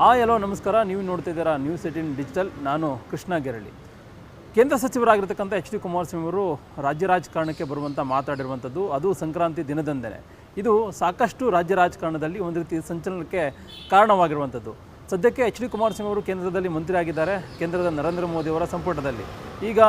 ಎಲ್ಲೋ ನಮಸ್ಕಾರ. ನೀವು ನೋಡ್ತಿದ್ದೀರಾ ನ್ಯೂಸ್ 18 ಡಿಜಿಟಲ್. ನಾನು ಕೃಷ್ಣ ಗೆರಳಿ. ಕೇಂದ್ರ ಸಚಿವರಾಗಿರ್ತಕ್ಕಂಥ HD ಕುಮಾರಸ್ವಾಮಿ ಅವರು ರಾಜ್ಯ ರಾಜಕಾರಣಕ್ಕೆ ಬರುವಂಥ ಮಾತಾಡಿರುವಂಥದ್ದು, ಅದು ಸಂಕ್ರಾಂತಿ ದಿನದಂದೇ ಇದು ಸಾಕಷ್ಟು ರಾಜ್ಯ ರಾಜಕಾರಣದಲ್ಲಿ ಒಂದು ರೀತಿ ಸಂಚಲನಕ್ಕೆ ಕಾರಣವಾಗಿರುವಂಥದ್ದು. ಸದ್ಯಕ್ಕೆ HD ಕುಮಾರಸ್ವಾಮಿ ಅವರು ಕೇಂದ್ರದಲ್ಲಿ ಮಂತ್ರಿ ಆಗಿದ್ದಾರೆ, ಕೇಂದ್ರದ ನರೇಂದ್ರ ಮೋದಿ ಅವರ ಸಂಪುಟದಲ್ಲಿ. ಈಗ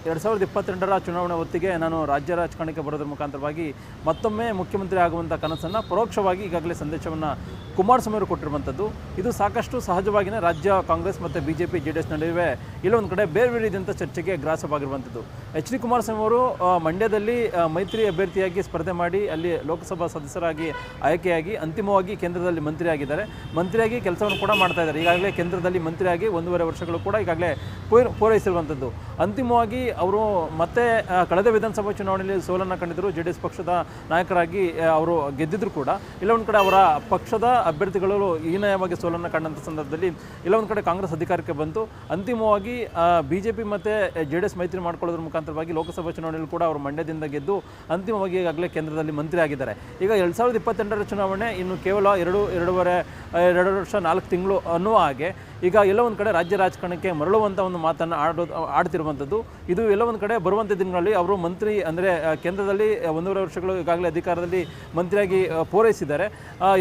2022ರ ಚುನಾವಣೆ ಹೊತ್ತಿಗೆ ನಾನು ರಾಜ್ಯ ರಾಜಕಾರಣಕ್ಕೆ ಬರೋದ್ರ ಮುಖಾಂತರವಾಗಿ ಮತ್ತೊಮ್ಮೆ ಮುಖ್ಯಮಂತ್ರಿ ಆಗುವಂಥ ಕನಸನ್ನು ಪರೋಕ್ಷವಾಗಿ ಈಗಾಗಲೇ ಸಂದೇಶವನ್ನು ಕುಮಾರಸ್ವಾಮಿ ಅವರು ಕೊಟ್ಟಿರುವಂಥದ್ದು. ಇದು ಸಾಕಷ್ಟು ಸಹಜವಾಗಿಯೇ ರಾಜ್ಯ ಕಾಂಗ್ರೆಸ್ ಮತ್ತು BJP JDS ನಡುವೆ ಇಲ್ಲೊಂದು ಕಡೆ ಬೇರೆ ಬೇರೆ ರೀತಿಯಂಥ ಚರ್ಚೆಗೆ ಗ್ರಾಸವಾಗಿರುವಂಥದ್ದು. HD ಕುಮಾರಸ್ವಾಮಿ ಅವರು ಮಂಡ್ಯದಲ್ಲಿ ಮೈತ್ರಿ ಅಭ್ಯರ್ಥಿಯಾಗಿ ಸ್ಪರ್ಧೆ ಮಾಡಿ ಅಲ್ಲಿ ಲೋಕಸಭಾ ಸದಸ್ಯರಾಗಿ ಆಯ್ಕೆಯಾಗಿ ಅಂತಿಮವಾಗಿ ಕೇಂದ್ರದಲ್ಲಿ ಮಂತ್ರಿಯಾಗಿದ್ದಾರೆ. ಮಂತ್ರಿಯಾಗಿ ಕೆಲಸವನ್ನು ಕೂಡ ಮಾಡ್ತಾ ಇದ್ದಾರೆ. ಈಗಾಗಲೇ ಕೇಂದ್ರದಲ್ಲಿ ಮಂತ್ರಿಯಾಗಿ 1.5 ವರ್ಷಗಳು ಕೂಡ ಈಗಾಗಲೇ ಪೂರೈಸಿರುವಂಥದ್ದು. ಅಂತಿಮವಾಗಿ ಅವರು ಮತ್ತೆ ಕಳೆದ ವಿಧಾನಸಭಾ ಚುನಾವಣೆಯಲ್ಲಿ ಸೋಲನ್ನು ಕಂಡಿದ್ದರು. JDS ಪಕ್ಷದ ನಾಯಕರಾಗಿ ಅವರು ಗೆದ್ದಿದ್ರು ಕೂಡ ಇಲ್ಲೊಂದು ಕಡೆ ಅವರ ಪಕ್ಷದ ಅಭ್ಯರ್ಥಿಗಳು ಹೀನಾಯವಾಗಿ ಸೋಲನ್ನು ಕಂಡಂಥ ಸಂದರ್ಭದಲ್ಲಿ ಇಲ್ಲೊಂದು ಕಡೆ ಕಾಂಗ್ರೆಸ್ ಅಧಿಕಾರಕ್ಕೆ ಬಂತು. ಅಂತಿಮವಾಗಿ BJP ಮತ್ತು JDS ಮೈತ್ರಿ ಮಾಡ್ಕೊಳ್ಳೋದ್ರ ಮುಖಾಂತರವಾಗಿ ಲೋಕಸಭಾ ಚುನಾವಣೆಯಲ್ಲಿ ಕೂಡ ಅವರು ಮಂಡ್ಯದಿಂದ ಗೆದ್ದು ಅಂತಿಮವಾಗಿ ಈಗಾಗಲೇ ಕೇಂದ್ರದಲ್ಲಿ ಮಂತ್ರಿ ಆಗಿದ್ದಾರೆ. ಈಗ 2022ರ ಚುನಾವಣೆ ಇನ್ನು ಕೇವಲ 2 ವರ್ಷ 4 ತಿಂಗಳು ಅನ್ನುವ ಹಾಗೆ ಈಗ ಎಲ್ಲ ಒಂದು ಕಡೆ ರಾಜ್ಯ ರಾಜಕಾರಣಕ್ಕೆ ಮರಳುವಂಥ ಒಂದು ಮಾತನ್ನು ಆಡ್ತಿರುವಂಥದ್ದು. ಇದು ಎಲ್ಲ ಒಂದು ಕಡೆ ಬರುವಂಥ ದಿನಗಳಲ್ಲಿ ಅವರು ಮಂತ್ರಿ ಅಂದರೆ ಕೇಂದ್ರದಲ್ಲಿ 1.5 ವರ್ಷಗಳು ಈಗಾಗಲೇ ಅಧಿಕಾರದಲ್ಲಿ ಮಂತ್ರಿಯಾಗಿ ಪೂರೈಸಿದ್ದಾರೆ.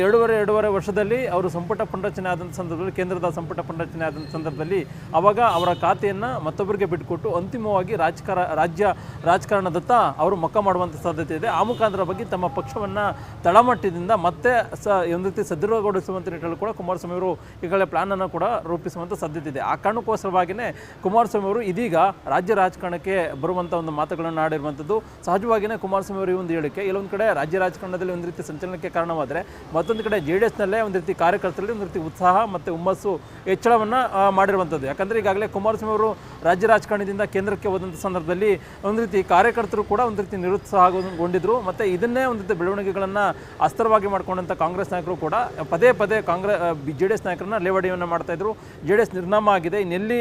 2.5 ವರ್ಷದಲ್ಲಿ ಅವರು ಸಂಪುಟ ಪುನರಚನೆ ಆದಂಥ ಸಂದರ್ಭದಲ್ಲಿ, ಕೇಂದ್ರದ ಸಂಪುಟ ಪುನರಚನೆ ಆದಂಥ ಸಂದರ್ಭದಲ್ಲಿ ಆವಾಗ ಅವರ ಖಾತೆಯನ್ನು ಮತ್ತೊಬ್ಬರಿಗೆ ಬಿಟ್ಟುಕೊಟ್ಟು ಅಂತಿಮವಾಗಿ ರಾಜ್ಯ ರಾಜಕಾರಣದತ್ತ ಅವರು ಮುಖ ಮಾಡುವಂಥ ಸಾಧ್ಯತೆ ಇದೆ. ಆ ಮುಖಾಂತರ ಬಗ್ಗೆ ತಮ್ಮ ಪಕ್ಷವನ್ನು ತಳಮಟ್ಟದಿಂದ ಮತ್ತೆ ಒಂದು ರೀತಿ ಸದೃಢಗೊಳಿಸುವಂಥ ನಿಟ್ಟಿನಲ್ಲಿ ಕೂಡ ಕುಮಾರಸ್ವಾಮಿ ಅವರು ಈಗಾಗಲೇ ಪ್ಲಾನನ್ನು ಕೂಡ ರೂಪಿಸುವಂಥ ಸಾಧ್ಯತೆ ಇದೆ. ಆ ಕಾರಣಕ್ಕೋಸ್ಕರವಾಗಿಯೇ ಕುಮಾರಸ್ವಾಮಿ ಅವರು ಇದೀಗ ರಾಜ್ಯ ರಾಜಕಾರಣಕ್ಕೆ ಬರುವಂಥ ಒಂದು ಮಾತುಗಳನ್ನು ಆಡಿರುವಂಥದ್ದು. ಸಹಜವಾಗಿಯೇ ಕುಮಾರಸ್ವಾಮಿ ಅವರು ಈ ಒಂದು ಹೇಳಿಕೆ ಇಲ್ಲೊಂದು ಕಡೆ ರಾಜ್ಯ ರಾಜಕಾರಣದಲ್ಲಿ ಒಂದು ರೀತಿ ಸಂಚಲನಕ್ಕೆ ಕಾರಣವಾದರೆ, ಮತ್ತೊಂದು ಕಡೆ JDSನಲ್ಲೇ ಒಂದು ರೀತಿ ಕಾರ್ಯಕರ್ತರಲ್ಲಿ ಒಂದು ರೀತಿ ಉತ್ಸಾಹ ಮತ್ತು ಹುಮ್ಮಸ್ಸು ಹೆಚ್ಚಳವನ್ನು ಮಾಡಿರುವಂಥದ್ದು. ಯಾಕಂದರೆ ಈಗಾಗಲೇ ಕುಮಾರಸ್ವಾಮಿ ಅವರು ರಾಜ್ಯ ರಾಜಕಾರಣದಿಂದ ಕೇಂದ್ರಕ್ಕೆ ಹೋದಂಥ ಸಂದರ್ಭದಲ್ಲಿ ಒಂದು ರೀತಿ ಕಾರ್ಯಕರ್ತರು ಕೂಡ ಒಂದು ರೀತಿ ನಿರುತ್ಸಾಹಗೊಂಡಿದ್ದರು. ಮತ್ತು ಇದನ್ನೇ ಒಂದು ರೀತಿ ಬೆಳವಣಿಗೆಗಳನ್ನು ಅಸ್ತ್ರವಾಗಿ ಮಾಡಿಕೊಂಡಂಥ ಕಾಂಗ್ರೆಸ್ ನಾಯಕರು ಕೂಡ ಪದೇ JDS ನಾಯಕರನ್ನ ಲೇವಡಿಯನ್ನು ಮಾಡ್ತಾಯಿದ್ರು. JDS ನಿರ್ನಾಮ ಆಗಿದೆ, ಇನ್ನೆಲ್ಲಿ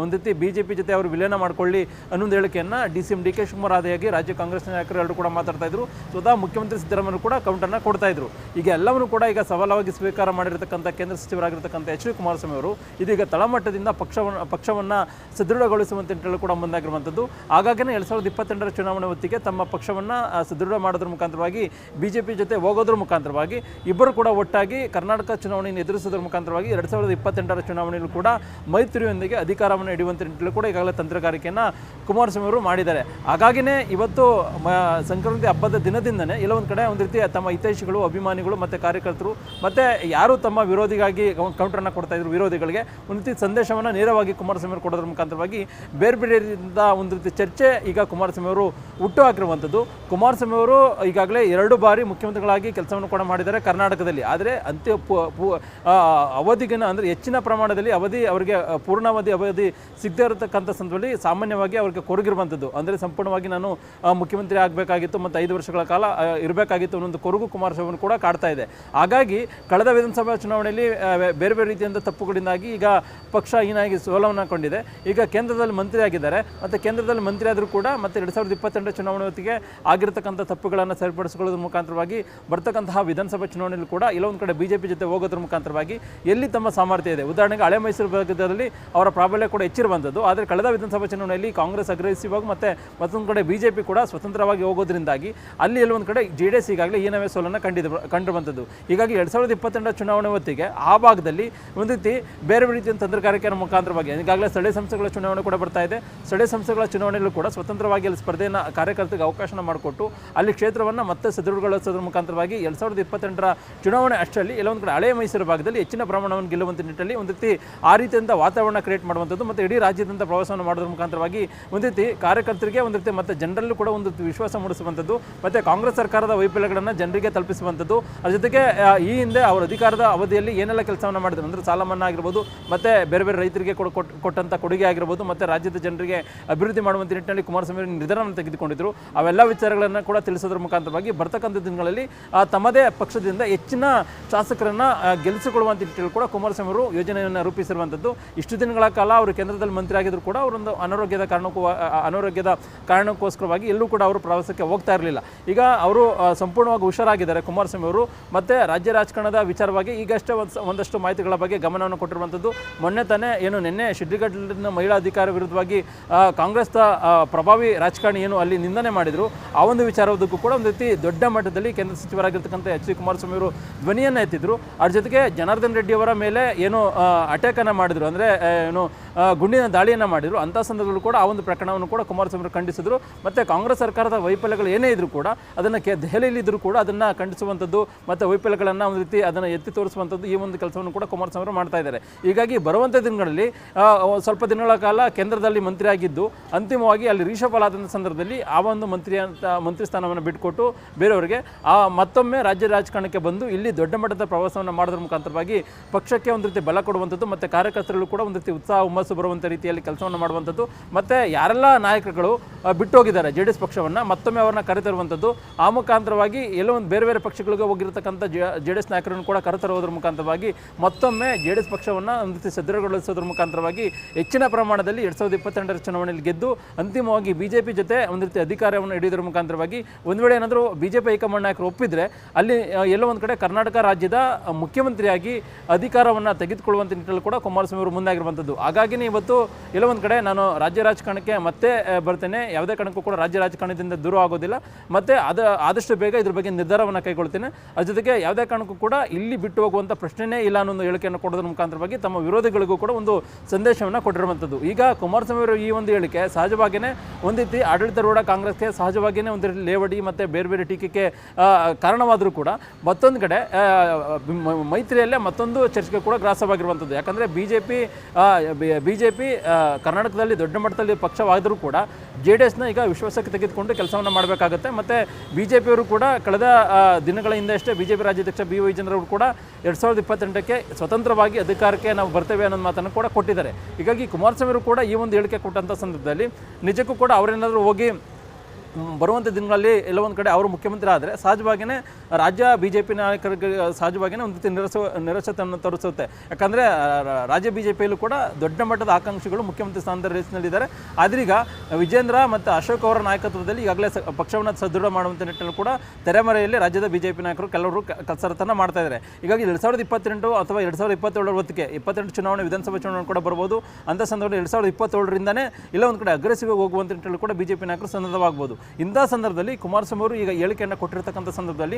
ಒಂದು ರೀತಿ BJP ಜೊತೆ ಅವರು ವಿಲೀನ ಮಾಡಿಕೊಳ್ಳಿ ಅನ್ನೊಂದು ಹೇಳಿಕೆಯನ್ನು CM DK ಶಿವಕುಮಾರ್ ಆದಿಯಾಗಿ ರಾಜ್ಯ ಕಾಂಗ್ರೆಸ್ ನಾಯಕರು ಎಲ್ಲರೂ ಕೂಡ ಮಾತಾಡ್ತಾ ಇದ್ರು. ಸ್ವತಃ ಮುಖ್ಯಮಂತ್ರಿ ಸಿದ್ದರಾಮಯ್ಯ ಕೂಡ ಕೌಂಟನ್ನು ಕೊಡ್ತಾ ಇದ್ರು. ಈಗ ಎಲ್ಲವನ್ನೂ ಕೂಡ ಈಗ ಸವಾಲಾಗಿ ಸ್ವೀಕಾರ ಮಾಡಿರತಕ್ಕಂಥ ಕೇಂದ್ರ ಸಚಿವರಾಗಿರ್ತಕ್ಕಂಥ HD ಕುಮಾರಸ್ವಾಮಿ ಅವರು ಇದೀಗ ತಳಮಟ್ಟದಿಂದ ಪಕ್ಷವನ್ನು ಸದೃಢಗೊಳಿಸುವಂತೆ ನಿಟ್ಟಿನಲ್ಲಿ ಕೂಡ ಮುಂದಾಗಿರುವಂಥದ್ದು. ಹಾಗಾಗಿನೇ 2022ರ ಚುನಾವಣೆ ಹೊತ್ತಿಗೆ ತಮ್ಮ ಪಕ್ಷವನ್ನು ಸದೃಢ ಮಾಡೋದ್ರ ಮುಖಾಂತರವಾಗಿ BJP ಜೊತೆ ಹೋಗೋದ್ರ ಮುಖಾಂತರವಾಗಿ ಇಬ್ಬರು ಕೂಡ ಒಟ್ಟಾಗಿ ಕರ್ನಾಟಕ ಚುನಾವಣೆಯನ್ನು ಎದುರಿಸೋದ್ರ ಮುಖಾಂತರವಾಗಿ 2028ರ ಚುನಾವಣೆಯಲ್ಲೂ ಕೂಡ ಮೈತ್ರಿಯೊಂದಿಗೆ ಅಧಿಕಾರವನ್ನು ಹಿಡಿಯುವಂಥ ನಿಟ್ಟಿನಲ್ಲಿ ಕೂಡ ಈಗಾಗಲೇ ತಂತ್ರಗಾರಿಕೆಯನ್ನು ಕುಮಾರಸ್ವಾಮಿ ಅವರು ಮಾಡಿದ್ದಾರೆ. ಹಾಗಾಗಿನೇ ಇವತ್ತು ಸಂಕ್ರಾಂತಿ ಹಬ್ಬದ ದಿನದಿಂದನೇ ಎಲ್ಲೊಂದು ಕಡೆ ಒಂದು ರೀತಿ ತಮ್ಮ ಹಿತೈಷಿಗಳು, ಅಭಿಮಾನಿಗಳು ಮತ್ತು ಕಾರ್ಯಕರ್ತರು ಮತ್ತು ಯಾರು ತಮ್ಮ ವಿರೋಧಿಗಾಗಿ ಕೌಂಟರನ್ನು ಕೊಡ್ತಾ ಇದ್ರು ವಿರೋಧಿಗಳಿಗೆ ಒಂದು ರೀತಿ ಸಂದೇಶವನ್ನು ನೇರವಾಗಿ ಕುಮಾರಸ್ವಾಮಿ ಅವರು ಕೊಡೋದ್ರ ಮುಖಾಂತರವಾಗಿ ಬೇರೆ ಬೇರೆಯಿಂದ ಒಂದು ರೀತಿ ಚರ್ಚೆ ಈಗ ಕುಮಾರಸ್ವಾಮಿ ಅವರು ಹುಟ್ಟು ಹಾಕಿರುವಂಥದ್ದು. ಕುಮಾರಸ್ವಾಮಿ ಅವರು ಈಗಾಗಲೇ 2 ಬಾರಿ ಮುಖ್ಯಮಂತ್ರಿಗಳಾಗಿ ಕೆಲಸವನ್ನು ಕೂಡ ಮಾಡಿದ್ದಾರೆ ಕರ್ನಾಟಕದಲ್ಲಿ. ಆದರೆ ಅವಧಿಗಿನ ಅಂದರೆ ಹೆಚ್ಚಿನ ಪ್ರಮಾಣದಲ್ಲಿ ಅವರಿಗೆ ಪೂರ್ಣಾವಧಿ ಅವಧಿ ಸಿಗದೇ ಇರತಕ್ಕಂಥ ಸಂದರ್ಭದಲ್ಲಿ ಸಾಮಾನ್ಯವಾಗಿ ಅವರಿಗೆ ಕೊರಗಿರುವಂಥದ್ದು. ಅಂದರೆ ಸಂಪೂರ್ಣವಾಗಿ ನಾನು ಮುಖ್ಯಮಂತ್ರಿ ಆಗಬೇಕಾಗಿತ್ತು ಮತ್ತು 5 ವರ್ಷಗಳ ಕಾಲ ಇರಬೇಕಾಗಿತ್ತು ಅನ್ನೊಂದು ಕೊರಗು ಕುಮಾರಸ್ವಾಮಿ ಕೂಡ ಕಾಡ್ತಾ ಇದೆ. ಹಾಗಾಗಿ ಕಳೆದ ವಿಧಾನಸಭಾ ಚುನಾವಣೆಯಲ್ಲಿ ಬೇರೆ ಬೇರೆ ರೀತಿಯಿಂದ ತಪ್ಪುಗಳಿಂದಾಗಿ ಈಗ ಪಕ್ಷ ಹೀನಾಗಿ ಸೋಲವನ್ನು ಕೊಂಡಿದೆ. ಈಗ ಕೇಂದ್ರದಲ್ಲಿ ಮಂತ್ರಿ ಆಗಿದ್ದಾರೆ ಮತ್ತು ಕೇಂದ್ರದಲ್ಲಿ ಮಂತ್ರಿ ಆದರೂ ಕೂಡ ಮತ್ತು 2022ರ ಚುನಾವಣೆ ಹೊತ್ತಿಗೆ ಆಗಿರತಕ್ಕಂಥ ತಪ್ಪುಗಳನ್ನು ಸರಿಪಡಿಸಿಕೊಳ್ಳೋದ್ರ ಮುಖಾಂತರವಾಗಿ ಬರ್ತಕ್ಕಂತಹ ವಿಧಾನಸಭಾ ಚುನಾವಣೆಯಲ್ಲಿ ಕೂಡ ಇಲ್ಲೊಂದು ಕಡೆ BJP ಜೊತೆ ಹೋಗೋದ್ರ ಮುಖಾಂತರವಾಗಿ ಎಲ್ಲಿ ತಮ್ಮ ಸಾಮರ್ಥ್ಯ ಇದೆ, ಉದಾಹರಣೆಗೆ ಹಳೆ ಮೈಸೂರು ಭಾಗದಲ್ಲಿ ಅವರ ಪ್ರಾಬಲ್ಯ ಕೂಡ ಹೆಚ್ಚಿರುವಂಥದ್ದು. ಆದರೆ ಕಳೆದ ವಿಧಾನಸಭಾ ಚುನಾವಣೆಯಲ್ಲಿ ಕಾಂಗ್ರೆಸ್ ಅಗ್ರೆಸಿವ್ ಆಗಿ ಮತ್ತು ಮತ್ತೊಂದು ಕಡೆ BJP ಕೂಡ ಸ್ವತಂತ್ರವಾಗಿ ಹೋಗೋದ್ರಿಂದಾಗಿ ಅಲ್ಲಿ ಎಲ್ಲೊಂದು ಕಡೆ JDS ಈಗಾಗಲೇ ಹೀನವೇ ಸೋಲನ್ನು ಕಂಡಿರುವಂಥದ್ದು. ಹೀಗಾಗಿ 2022ರ ಚುನಾವಣೆ ಹೊತ್ತಿಗೆ ಆ ಭಾಗದಲ್ಲಿ ಒಂದು ರೀತಿ ಬೇರೆ ರೀತಿಯ ತಂತ್ರಗಾರಿಕೆಯ ಮುಖಾಂತರವಾಗಿ ಈಗಾಗಲೇ ಸ್ಥಳೀಯ ಸಂಸ್ಥೆಗಳ ಚುನಾವಣೆ ಕೂಡ ಬರ್ತಾ ಇದೆ. ಸ್ಥಳೀಯ ಸಂಸ್ಥೆಗಳ ಚುನಾವಣೆಯಲ್ಲೂ ಕೂಡ ಸ್ವತಂತ್ರವಾಗಿ ಅಲ್ಲಿ ಸ್ಪರ್ಧೆಯನ್ನು ಕಾರ್ಯಕರ್ತರಿಗೆ ಅವಕಾಶನ ಮಾಡಿಕೊಟ್ಟು ಅಲ್ಲಿ ಕ್ಷೇತ್ರವನ್ನು ಮತ್ತೆ ಸದೃಢಗೊಳಿಸೋದ್ರ ಮುಖಾಂತರವಾಗಿ 2028ರ ಚುನಾವಣೆ ಅಷ್ಟರಲ್ಲಿ ಎಲ್ಲೊಂದು ಕಡೆ ಹಳೆಯ ಮೈಸೂರು ಭಾಗದಲ್ಲಿ ಹೆಚ್ಚಿನ ಪ್ರಮಾಣವನ್ನು ಗೆಲ್ಲುವಂಥ ನಿಟ್ಟಿನಲ್ಲಿ ಒಂದು ರೀತಿ ಆ ರೀತಿಯಿಂದ ವಾತಾವರಣ ಕ್ರಿಯೇಟ್ ಮಾಡುವಂಥದ್ದು ಮತ್ತು ಇಡೀ ರಾಜ್ಯದಿಂದ ಪ್ರವಾಸವನ್ನು ಮಾಡೋದ್ರ ಮುಖಾಂತರವಾಗಿ ಒಂದು ರೀತಿ ಕಾರ್ಯಕರ್ತರಿಗೆ ಒಂದು ರೀತಿ ಮತ್ತು ಜನರಲ್ಲೂ ಕೂಡ ಒಂದು ವಿಶ್ವಾಸ ಮೂಡಿಸುವಂಥದ್ದು ಮತ್ತು ಕಾಂಗ್ರೆಸ್ ಸರ್ಕಾರದ ವೈಫಲ್ಯಗಳನ್ನು ಜನರಿಗೆ ತಲುಪಿಸುವಂಥದ್ದು. ಅದ್ರ ಜೊತೆಗೆ ಈ ಹಿಂದೆ ಅವರ ಅಧಿಕಾರದ ಅವಧಿಯಲ್ಲಿ ಏನೆಲ್ಲ ಕೆಲಸವನ್ನು ಮಾಡಿದ್ರು ಅಂದರೆ ಸಾಲ ಮನ್ನಾ ಆಗಿರ್ಬೋದು ಮತ್ತು ಬೇರೆ ಬೇರೆ ರೈತರಿಗೆ ಕೊಟ್ಟಂಥ ಕೊಡುಗೆ ಆಗಿರ್ಬೋದು ಮತ್ತು ರಾಜ್ಯದ ಜನರಿಗೆ ಅಭಿವೃದ್ಧಿ ಮಾಡುವಂಥ ನಿಟ್ಟಿನಲ್ಲಿ ಕುಮಾರಸ್ವಾಮಿ ನಿರ್ಧಾರವನ್ನು ತೆಗೆದುಕೊಂಡಿದ್ದರು. ಅವೆಲ್ಲ ವಿಚಾರಗಳನ್ನು ಕೂಡ ತಿಳಿಸೋದ್ರ ಮುಖಾಂತರವಾಗಿ ಬರ್ತಕ್ಕಂಥ ದಿನಗಳಲ್ಲಿ ತಮ್ಮದೇ ಪಕ್ಷದಿಂದ ಹೆಚ್ಚಿನ ಶಾಸಕರನ್ನು ಗೆಲ್ಲಿಸಿಕೊಳ್ಳುವಂಥ ನಿಟ್ಟಿನಲ್ಲಿ ಕೂಡ ಕುಮಾರಸ್ವಾಮಿ ಅವರು ಯೋಜನೆಯನ್ನು ಕಾರ್ಯಸೂಚಿಯನ್ನು ರೂಪಿಸಿರುವಂಥದ್ದು. ಇಷ್ಟು ದಿನಗಳ ಕಾಲ ಅವರು ಕೇಂದ್ರದಲ್ಲಿ ಮಂತ್ರಿ ಆಗಿದ್ರು ಕೂಡ ಅವರೊಂದು ಅನಾರೋಗ್ಯದ ಕಾರಣಕ್ಕೋಸ್ಕರವಾಗಿ ಎಲ್ಲೂ ಕೂಡ ಅವರು ಪ್ರವಾಸಕ್ಕೆ ಹೋಗ್ತಾ ಇರಲಿಲ್ಲ. ಈಗ ಅವರು ಸಂಪೂರ್ಣವಾಗಿ ಹುಷಾರಾಗಿದ್ದಾರೆ ಕುಮಾರಸ್ವಾಮಿ ಅವರು. ಮತ್ತು ರಾಜ್ಯ ರಾಜಕಾರಣದ ವಿಚಾರವಾಗಿ ಈಗಷ್ಟೇ ಒಂದಷ್ಟು ಮಾಹಿತಿಗಳ ಬಗ್ಗೆ ಗಮನವನ್ನು ಕೊಟ್ಟಿರುವಂಥದ್ದು. ಮೊನ್ನೆ ತಾನೇ ನಿನ್ನೆ ಶಿಡ್ಲಘಟ್ಟದ ಮಹಿಳಾ ಅಧಿಕಾರಿ ವಿರುದ್ಧವಾಗಿ ಕಾಂಗ್ರೆಸ್ನ ಪ್ರಭಾವಿ ರಾಜಕಾರಣಿ ಅಲ್ಲಿ ನಿಂದನೆ ಮಾಡಿದರು. ಆ ಒಂದು ವಿಚಾರದಕ್ಕೂ ಕೂಡ ಒಂದು ರೀತಿ ದೊಡ್ಡ ಮಟ್ಟದಲ್ಲಿ ಕೇಂದ್ರ ಸಚಿವರಾಗಿರ್ತಕ್ಕಂಥ ಎಚ್ ಡಿ ಕುಮಾರಸ್ವಾಮಿ ಅವರು ಧ್ವನಿಯನ್ನು ಎತ್ತಿದ್ರು. ಅದ್ರ ಜೊತೆಗೆ ಜನಾರ್ದನ್ ರೆಡ್ಡಿ ಅವರ ಮೇಲೆ ಅಟ್ಯಾಕನ್ನು ಮಾಡಿದ್ರು, ಅಂದರೆ ಗುಂಡಿನ ದಾಳಿಯನ್ನು ಮಾಡಿದರು. ಅಂಥ ಸಂದರ್ಭದಲ್ಲೂ ಕೂಡ ಆ ಒಂದು ಪ್ರಕರಣವನ್ನು ಕೂಡ ಕುಮಾರಸ್ವಾಮಿ ಅವರು ಖಂಡಿಸಿದ್ರು. ಮತ್ತು ಕಾಂಗ್ರೆಸ್ ಸರ್ಕಾರದ ವೈಫಲ್ಯಗಳು ಏನೇ ಇದ್ರೂ ಕೂಡ ಅದನ್ನು ದೆಹಲಿಯಲ್ಲಿ ಇದ್ದರೂ ಕೂಡ ಅದನ್ನು ಖಂಡಿಸುವಂಥದ್ದು ಮತ್ತು ವೈಫಲ್ಯಗಳನ್ನು ಒಂದು ರೀತಿ ಅದನ್ನು ಎತ್ತಿ ತೋರಿಸುವಂಥದ್ದು ಈ ಒಂದು ಕೆಲಸವನ್ನು ಕೂಡ ಕುಮಾರಸ್ವಾಮಿ ಅವರು ಮಾಡ್ತಾ ಇದ್ದಾರೆ. ಹೀಗಾಗಿ ಬರುವಂಥ ದಿನಗಳಲ್ಲಿ ಸ್ವಲ್ಪ ದಿನಗಳ ಕಾಲ ಕೇಂದ್ರದಲ್ಲಿ ಮಂತ್ರಿ ಆಗಿದ್ದು ಅಂತಿಮವಾಗಿ ಅಲ್ಲಿ ರೀಶಫಲ್ ಆದಂಥ ಸಂದರ್ಭದಲ್ಲಿ ಆ ಒಂದು ಮಂತ್ರಿ ಸ್ಥಾನವನ್ನು ಬಿಟ್ಟುಕೊಟ್ಟು ಬೇರೆಯವರಿಗೆ ಮತ್ತೊಮ್ಮೆ ರಾಜ್ಯ ರಾಜಕಾರಣಕ್ಕೆ ಬಂದು ಇಲ್ಲಿ ದೊಡ್ಡ ಮಟ್ಟದ ಪ್ರವಾಸವನ್ನು ಮಾಡೋದ್ರ ಮುಖಾಂತರವಾಗಿ ಪಕ್ಷಕ್ಕೆ ಒಂದು ರೀತಿ ಬಲ ಕೊಡುವಂಥದ್ದು ಮತ್ತು ಕಾರ್ಯಕರ್ತರಲ್ಲೂ ಕೂಡ ಒಂದು ರೀತಿ ಉತ್ಸಾಹ ಹುಮ್ಮಸ್ಸು ಬರುವಂಥ ರೀತಿಯಲ್ಲಿ ಕೆಲಸವನ್ನು ಮಾಡುವಂಥದ್ದು ಮತ್ತು ಯಾರೆಲ್ಲ ನಾಯಕರುಗಳು ಬಿಟ್ಟು ಹೋಗಿದ್ದಾರೆ JDS ಪಕ್ಷವನ್ನು ಮತ್ತೊಮ್ಮೆ ಅವ್ರನ್ನ ಕರೆತರುವಂಥದ್ದು, ಆ ಮುಖಾಂತರವಾಗಿ ಎಲ್ಲೋ ಒಂದು ಬೇರೆ ಬೇರೆ ಪಕ್ಷಗಳಿಗೆ ಹೋಗಿರತಕ್ಕಂಥ JDS ನಾಯಕರನ್ನು ಕೂಡ ಕರೆತರುವುದರ ಮುಖಾಂತರವಾಗಿ ಮತ್ತೊಮ್ಮೆ JDS ಪಕ್ಷವನ್ನು ಒಂದು ರೀತಿ ಸದೃಢಗೊಳಿಸೋದ್ರ ಮುಖಾಂತರವಾಗಿ ಹೆಚ್ಚಿನ ಪ್ರಮಾಣದಲ್ಲಿ 2022ರ ಚುನಾವಣೆಯಲ್ಲಿ ಗೆದ್ದು ಅಂತಿಮವಾಗಿ BJP ಜೊತೆ ಒಂದು ರೀತಿ ಅಧಿಕಾರವನ್ನು ಹಿಡಿಯೋದ್ರ ಮುಖಾಂತರವಾಗಿ ಒಂದು ವೇಳೆ ಏನಾದರೂ BJP ಹೈಕಮಾಂಡ್ ನಾಯಕರು ಒಪ್ಪಿದರೆ ಅಲ್ಲಿ ಎಲ್ಲೋ ಒಂದು ಕಡೆ ಕರ್ನಾಟಕ ರಾಜ್ಯದ ಮುಖ್ಯಮಂತ್ರಿಯಾಗಿ ಅಧಿಕಾರವನ್ನು ತೆಗೆದುಕೊಳ್ಳುವಂಥ ನಿಟ್ಟಿನಲ್ಲಿ ಕೂಡ ಕುಮಾರಸ್ವಾಮಿ ಅವರು ಮುಂದಾಗಿರುವಂಥದ್ದು. ಹಾಗಾಗಿನೇ ಇವತ್ತು ಎಲ್ಲೋ ಒಂದು ಕಡೆ ನಾನು ರಾಜ್ಯ ರಾಜಕಾರಣಕ್ಕೆ ಮತ್ತೆ ಬರ್ತೇನೆ, ಯಾವುದೇ ಕಾರಣಕ್ಕೂ ಕೂಡ ರಾಜ್ಯ ರಾಜಕಾರಣದಿಂದ ದೂರ ಆಗೋದಿಲ್ಲ, ಮತ್ತು ಆದಷ್ಟು ಬೇಗ ಇದ್ರ ಬಗ್ಗೆ ನಿರ್ಧಾರವನ್ನು ಕೈಗೊಳ್ತೇನೆ. ಅದ್ರ ಜೊತೆಗೆ ಯಾವುದೇ ಕಾರಣಕ್ಕೂ ಕೂಡ ಇಲ್ಲಿ ಬಿಟ್ಟು ಹೋಗುವಂಥ ಪ್ರಶ್ನೆನೇ ಇಲ್ಲ ಅನ್ನೋ ಒಂದು ಹೇಳಿಕೆಯನ್ನು ಕೊಡೋದ್ರ ಮುಖಾಂತರವಾಗಿ ತಮ್ಮ ವಿರೋಧಿಗಳಿಗೂ ಕೂಡ ಒಂದು ಸಂದೇಶವನ್ನು ಕೊಟ್ಟಿರುವಂಥದ್ದು. ಈಗ ಕುಮಾರಸ್ವಾಮಿ ಅವರು ಈ ಒಂದು ಹೇಳಿಕೆ ಸಹಜವಾಗಿಯೇ ಒಂದು ರೀತಿ ಆಡಳಿತಾರೂಢ ಕಾಂಗ್ರೆಸ್ಗೆ ಸಹಜವಾಗಿಯೇ ಒಂದು ರೀತಿ ಲೇವಡಿ ಮತ್ತು ಬೇರೆ ಬೇರೆ ಟೀಕೆಗೆ ಕಾರಣವಾದರೂ ಕೂಡ ಮತ್ತೊಂದು ಕಡೆ ಮೈತ್ರಿಯಲ್ಲೇ ಮತ್ತೊಂದು ಚರ್ಚೆಗೆ ಕೂಡ ಗ್ರಾಸವಾಗಿರುವಂಥದ್ದು. ಯಾಕಂದರೆ BJP ಕರ್ನಾಟಕದಲ್ಲಿ ದೊಡ್ಡ ಮಟ್ಟದಲ್ಲಿ ಪಕ್ಷವಾದರೂ ಕೂಡ JDSನ ಈಗ ವಿಶ್ವಾಸಕ್ಕೆ ತೆಗೆದುಕೊಂಡು ಕೆಲಸವನ್ನು ಮಾಡಬೇಕಾಗುತ್ತೆ. ಮತ್ತು BJPಯವರು ಕೂಡ ಕಳೆದ ದಿನಗಳ ಹಿಂದಷ್ಟೇ BJP ರಾಜ್ಯಾಧ್ಯಕ್ಷ BY ವಿಜೇಂದ್ರ ಕೂಡ 2028ಕ್ಕೆ ಸ್ವತಂತ್ರವಾಗಿ ಅಧಿಕಾರಕ್ಕೆ ನಾವು ಬರ್ತೇವೆ ಅನ್ನೋ ಮಾತನ್ನು ಕೂಡ ಕೊಟ್ಟಿದ್ದಾರೆ. ಹೀಗಾಗಿ ಕುಮಾರಸ್ವಾಮಿ ಅವರು ಕೂಡ ಈ ಒಂದು ಹೇಳಿಕೆ ಕೊಟ್ಟಂಥ ಸಂದರ್ಭದಲ್ಲಿ ನಿಜಕ್ಕೂ ಕೂಡ ಅವರೇನಾದರೂ ಹೋಗಿ ಬರುವಂಥ ದಿನಗಳಲ್ಲಿ ಎಲ್ಲೋ ಒಂದು ಕಡೆ ಅವರು ಮುಖ್ಯಮಂತ್ರಿ ಆದರೆ ಸಹಜವಾಗಿಯೇ ರಾಜ್ಯ BJP ನಾಯಕರಿಗೆ ಸಹಜವಾಗಿಯೇ ಒಂದು ರೀತಿ ನಿರಾಸೆಯನ್ನು ತೋರಿಸುತ್ತೆ. ಯಾಕಂದರೆ ರಾಜ್ಯ BJPಯಲ್ಲೂ ಕೂಡ ದೊಡ್ಡ ಮಟ್ಟದ ಆಕಾಂಕ್ಷಿಗಳು ಮುಖ್ಯಮಂತ್ರಿ ಸ್ಥಾನದ ರೇಸ್ನಲ್ಲಿದ್ದಾರೆ. ಆದ್ರೀಗ ವಿಜೇಂದ್ರ ಮತ್ತು ಅಶೋಕ್ ಅವರ ನಾಯಕತ್ವದಲ್ಲಿ ಈಗಾಗಲೇ ಪಕ್ಷವನ್ನು ಸದೃಢ ಮಾಡುವಂಥ ನಿಟ್ಟಿನಲ್ಲಿ ಕೂಡ ತೆರೆಮರೆಯಲ್ಲಿ ರಾಜ್ಯದ BJP ನಾಯಕರು ಕೆಲವರು ಕಸರತ್ತನ್ನು ಮಾಡ್ತಾ ಇದ್ದಾರೆ. ಹೀಗಾಗಿ 2028 ಅಥವಾ 2027 ಹೊತ್ತಿಗೆ 28 ಚುನಾವಣೆ ವಿಧಾನಸಭಾ ಚುನಾವಣೆ ಕೂಡ ಬರ್ಬೋದು. ಅಂಥ ಸಂದರ್ಭದಲ್ಲಿ 2027ರಿಂದನೇ ಇಲ್ಲ ಒಂದು ಕಡೆ ಅಗ್ರೆಸಿವ್ ಹೋಗುವಂಥ ನಿಟ್ಟಿನಲ್ಲಿ ಕೂಡ BJP ನಾಯಕರು ಸನ್ನದ್ಧವಾಗಬಹುದು. ಇಂಥ ಸಂದರ್ಭದಲ್ಲಿ ಕುಮಾರಸ್ವಾಮಿ ಅವರು ಈಗ ಹೇಳಿಕೆಯನ್ನು ಕೊಟ್ಟಿರ್ತಕ್ಕಂಥ ಸಂದರ್ಭದಲ್ಲಿ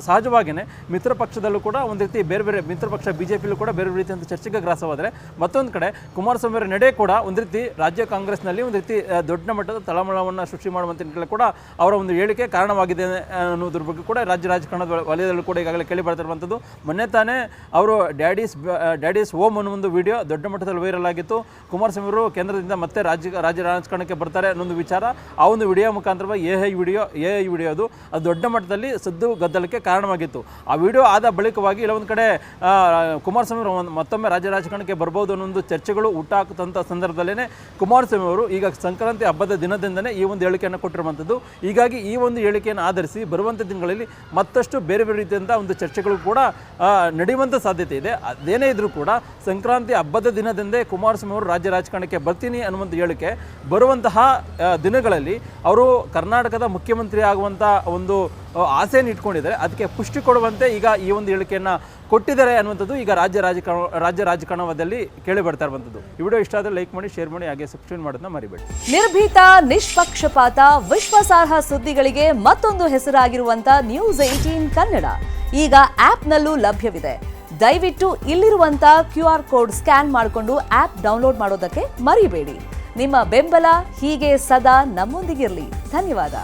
ಸಹಜವಾಗಿಯೇ ಮಿತ್ರ ಪಕ್ಷದಲ್ಲೂ ಕೂಡ ಒಂದು ರೀತಿ ಬೇರೆ ಬೇರೆ ಮಿತ್ರ ಪಕ್ಷ BJPಯಲ್ಲೂ ಕೂಡ ಬೇರೆ ರೀತಿಯಂಥ ಚರ್ಚೆಗೆ ಗ್ರಾಸವಾದರೆ ಮತ್ತೊಂದು ಕಡೆ ಕುಮಾರಸ್ವಾಮಿ ಅವರ ನಡೆ ಕೂಡ ಒಂದು ರೀತಿ ರಾಜ್ಯ ಕಾಂಗ್ರೆಸ್ನಲ್ಲಿ ಒಂದು ರೀತಿ ದೊಡ್ಡ ಮಟ್ಟದ ತಳಮಳವನ್ನು ಸೃಷ್ಟಿ ಮಾಡುವಂಥ ನಿಟ್ಟಿನಲ್ಲಿ ಕೂಡ ಅವರ ಒಂದು ಹೇಳಿಕೆ ಕಾರಣವಾಗಿದೆ ಅನ್ನೋದ್ರ ಬಗ್ಗೆ ಕೂಡ ರಾಜ್ಯ ರಾಜಕಾರಣದ ವಲಯದಲ್ಲೂ ಕೂಡ ಈಗಾಗಲೇ ಕೇಳಿ ಬರ್ತಿರುವಂಥದ್ದು. ಮೊನ್ನೆ ತಾನೇ ಅವರು ಡ್ಯಾಡೀಸ್ ಹೋಮ್ ಅನ್ನೋ ಒಂದು ವಿಡಿಯೋ ದೊಡ್ಡ ಮಟ್ಟದಲ್ಲಿ ವೈರಲ್ ಆಗಿತ್ತು. ಕುಮಾರಸ್ವಾಮಿ ಅವರು ಕೇಂದ್ರದಿಂದ ಮತ್ತೆ ರಾಜ್ಯ ರಾಜಕಾರಣಕ್ಕೆ ಬರ್ತಾರೆ ಅನ್ನೊಂದು ವಿಚಾರ ಆ ಒಂದು ವಿಡಿಯೋ ಮುಖಾಂತರ AI ವಿಡಿಯೋ ಅದು ದೊಡ್ಡ ಮಟ್ಟದಲ್ಲಿ ಸದ್ದು ಗದ್ದಲಕ್ಕೆ ಕಾರಣವಾಗಿತ್ತು. ಆ ವಿಡಿಯೋ ಆದ ಬಳಿಕವಾಗಿ ಇಲ್ಲೊಂದು ಕಡೆ ಕುಮಾರಸ್ವಾಮಿ ಅವರು ಮತ್ತೊಮ್ಮೆ ರಾಜ್ಯ ರಾಜಕಾರಣಕ್ಕೆ ಬರ್ಬೋದು ಅನ್ನೊಂದು ಚರ್ಚೆಗಳು ಹುಟ್ಟಾಕುವಂಥ ಸಂದರ್ಭದಲ್ಲೇ ಕುಮಾರಸ್ವಾಮಿ ಅವರು ಈಗ ಸಂಕ್ರಾಂತಿ ಹಬ್ಬದ ದಿನದಿಂದನೇ ಈ ಒಂದು ಹೇಳಿಕೆಯನ್ನು ಕೊಟ್ಟಿರುವಂಥದ್ದು. ಹೀಗಾಗಿ ಈ ಒಂದು ಹೇಳಿಕೆಯನ್ನು ಆಧರಿಸಿ ಬರುವಂಥ ದಿನಗಳಲ್ಲಿ ಮತ್ತಷ್ಟು ಬೇರೆ ಬೇರೆ ರೀತಿಯಿಂದ ಒಂದು ಚರ್ಚೆಗಳು ಕೂಡ ನಡೆಯುವಂಥ ಸಾಧ್ಯತೆ ಇದೆ. ಅದೇನೇ ಇದ್ರೂ ಕೂಡ ಸಂಕ್ರಾಂತಿ ಹಬ್ಬದ ದಿನದಿಂದೇ ಕುಮಾರಸ್ವಾಮಿ ಅವರು ರಾಜ್ಯ ರಾಜಕಾರಣಕ್ಕೆ ಬರ್ತೀನಿ ಅನ್ನುವಂಥ ಹೇಳಿಕೆ ಬರುವಂತಹ ದಿನಗಳಲ್ಲಿ ಅವರು ಕರ್ನಾಟಕದ ಮುಖ್ಯಮಂತ್ರಿ ಆಗುವಂಥ ಒಂದು ಆಸೆಯನ್ನು ಇಟ್ಕೊಂಡಿದ್ದಾರೆ. ಅದಕ್ಕೆ ಪುಷ್ಟಿ ಕೊಡುವಂತೆ ಈಗ ಈ ಒಂದು ಹೇಳಿಕೆಯನ್ನು ಕೊಟ್ಟಿದ್ದಾರೆ ಅನ್ನುವಂಥದ್ದು ಈಗ ರಾಜ್ಯ ರಾಜಕಾರಣದಲ್ಲಿ ಕೇಳಿ ಬರ್ತಾ ಇರುವಂಥದ್ದು. ಈ ವಿಡಿಯೋ ಇಷ್ಟ ಆದರೆ ಲೈಕ್ ಮಾಡಿ, ಶೇರ್ ಮಾಡಿ, ಹಾಗೆ ಸಬ್ಸ್ಕ್ರೈಬ್ ಮಾಡೋದನ್ನ ಮರಿಬೇಡಿ. ನಿರ್ಭೀತ, ನಿಷ್ಪಕ್ಷಪಾತ, ವಿಶ್ವಾಸಾರ್ಹ ಸುದ್ದಿಗಳಿಗೆ ಮತ್ತೊಂದು ಹೆಸರಾಗಿರುವಂತ News18 ಕನ್ನಡ ಈಗ ಆಪ್ನಲ್ಲೂ ಲಭ್ಯವಿದೆ. ದಯವಿಟ್ಟು ಇಲ್ಲಿರುವಂತ QR ಕೋಡ್ ಸ್ಕ್ಯಾನ್ ಮಾಡಿಕೊಂಡು ಆಪ್ ಡೌನ್ಲೋಡ್ ಮಾಡೋದಕ್ಕೆ ಮರಿಬೇಡಿ. ನಿಮ್ಮ ಬೆಂಬಲ ಹೀಗೆ ಸದಾ ನಮ್ಮೊಂದಿಗಿರಲಿ. ಧನ್ಯವಾದ.